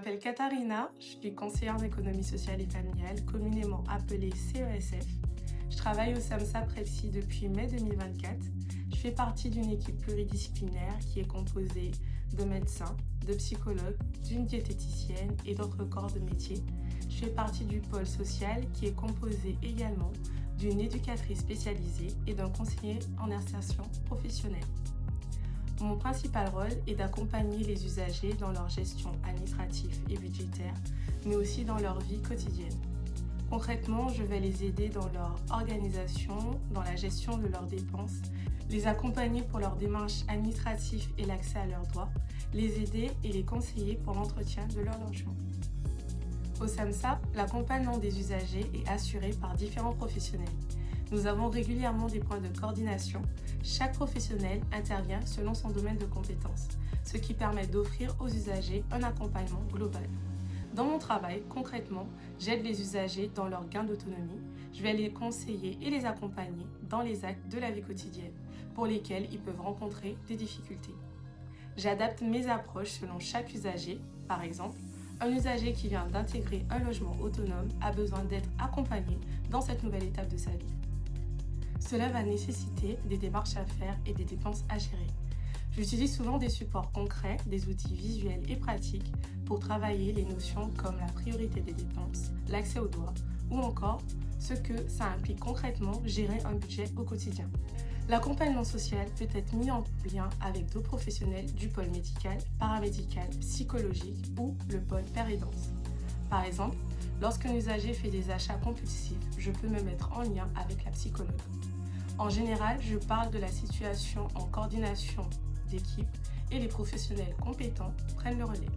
m'appelle Katharina, je suis conseillère en économie sociale et familiale, communément appelée CESF. Je travaille au SAMSA Prepsi depuis mai 2024. Je fais partie d'une équipe pluridisciplinaire qui est composée de médecins, de psychologues, d'une diététicienne et d'autres corps de métier. Je fais partie du pôle social qui est composé également d'une éducatrice spécialisée et d'un conseiller en insertion professionnelle. Mon principal rôle est d'accompagner les usagers dans leur gestion administrative et budgétaire, mais aussi dans leur vie quotidienne. Concrètement, je vais les aider dans leur organisation, dans la gestion de leurs dépenses, les accompagner pour leurs démarches administratives et l'accès à leurs droits, les aider et les conseiller pour l'entretien de leur logement. Au SAMSA, l'accompagnement des usagers est assuré par différents professionnels. Nous avons régulièrement des points de coordination. Chaque professionnel intervient selon son domaine de compétences, ce qui permet d'offrir aux usagers un accompagnement global. Dans mon travail, concrètement, j'aide les usagers dans leur gain d'autonomie. Je vais les conseiller et les accompagner dans les actes de la vie quotidienne pour lesquels ils peuvent rencontrer des difficultés. J'adapte mes approches selon chaque usager. Par exemple, un usager qui vient d'intégrer un logement autonome a besoin d'être accompagné dans cette nouvelle étape de sa vie. Cela va nécessiter des démarches à faire et des dépenses à gérer. J'utilise souvent des supports concrets, des outils visuels et pratiques pour travailler les notions comme la priorité des dépenses, l'accès aux droits ou encore ce que ça implique concrètement gérer un budget au quotidien. L'accompagnement social peut être mis en lien avec d'autres professionnels du pôle médical, paramédical, psychologique ou le pôle père aidance. Par exemple, lorsqu'un usager fait des achats compulsifs, je peux me mettre en lien avec la psychologue. En général, je parle de la situation en coordination d'équipe et les professionnels compétents prennent le relais.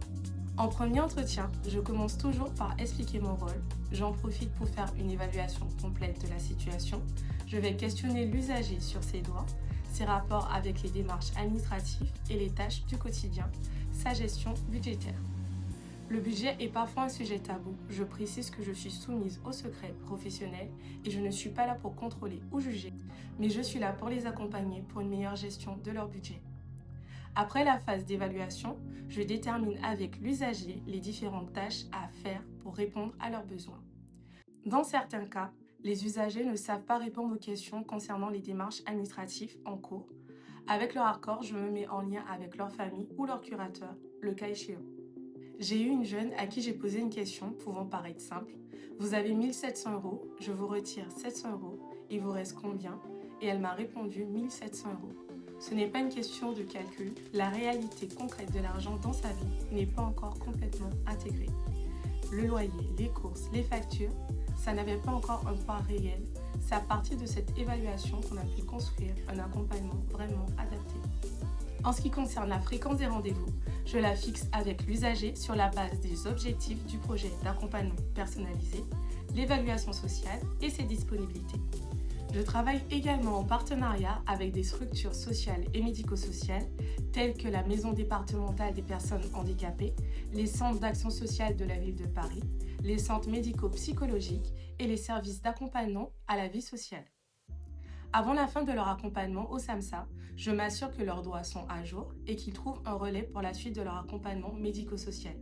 En premier entretien, je commence toujours par expliquer mon rôle. J'en profite pour faire une évaluation complète de la situation. Je vais questionner l'usager sur ses droits, ses rapports avec les démarches administratives et les tâches du quotidien, sa gestion budgétaire. Le budget est parfois un sujet tabou. Je précise que je suis soumise au secret professionnel et je ne suis pas là pour contrôler ou juger, mais je suis là pour les accompagner pour une meilleure gestion de leur budget. Après la phase d'évaluation, je détermine avec l'usager les différentes tâches à faire pour répondre à leurs besoins. Dans certains cas, les usagers ne savent pas répondre aux questions concernant les démarches administratives en cours. Avec leur accord, je me mets en lien avec leur famille ou leur curateur, le cas échéant. J'ai eu une jeune à qui j'ai posé une question pouvant paraître simple. Vous avez 1 700 €, je vous retire 700 €, il vous reste combien? Et elle m'a répondu 1 700 €. Ce n'est pas une question de calcul, la réalité concrète de l'argent dans sa vie n'est pas encore complètement intégrée. Le loyer, les courses, les factures, ça n'avait pas encore un poids réel. C'est à partir de cette évaluation qu'on a pu construire un accompagnement vraiment adapté. En ce qui concerne la fréquence des rendez-vous, je la fixe avec l'usager sur la base des objectifs du projet d'accompagnement personnalisé, l'évaluation sociale et ses disponibilités. Je travaille également en partenariat avec des structures sociales et médico-sociales telles que la Maison départementale des personnes handicapées, les centres d'action sociale de la ville de Paris, les centres médico-psychologiques et les services d'accompagnement à la vie sociale. Avant la fin de leur accompagnement au SAMSA, je m'assure que leurs droits sont à jour et qu'ils trouvent un relais pour la suite de leur accompagnement médico-social.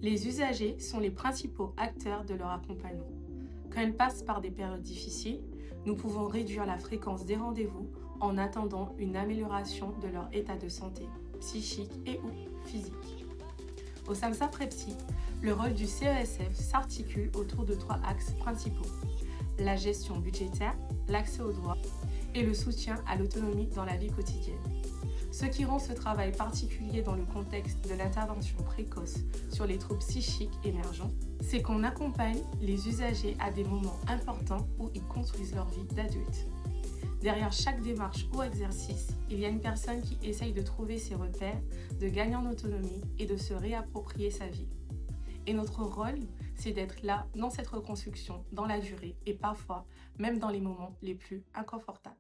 Les usagers sont les principaux acteurs de leur accompagnement. Quand ils passent par des périodes difficiles, nous pouvons réduire la fréquence des rendez-vous en attendant une amélioration de leur état de santé, psychique et ou physique. Au SAMSA Prepsi, le rôle du CESF s'articule autour de 3 axes principaux: la gestion budgétaire, l'accès aux droits et le soutien à l'autonomie dans la vie quotidienne. Ce qui rend ce travail particulier dans le contexte de l'intervention précoce sur les troubles psychiques émergents, c'est qu'on accompagne les usagers à des moments importants où ils construisent leur vie d'adulte. Derrière chaque démarche ou exercice, il y a une personne qui essaye de trouver ses repères, de gagner en autonomie et de se réapproprier sa vie. Et notre rôle, c'est d'être là dans cette reconstruction, dans la durée et parfois même dans les moments les plus inconfortables.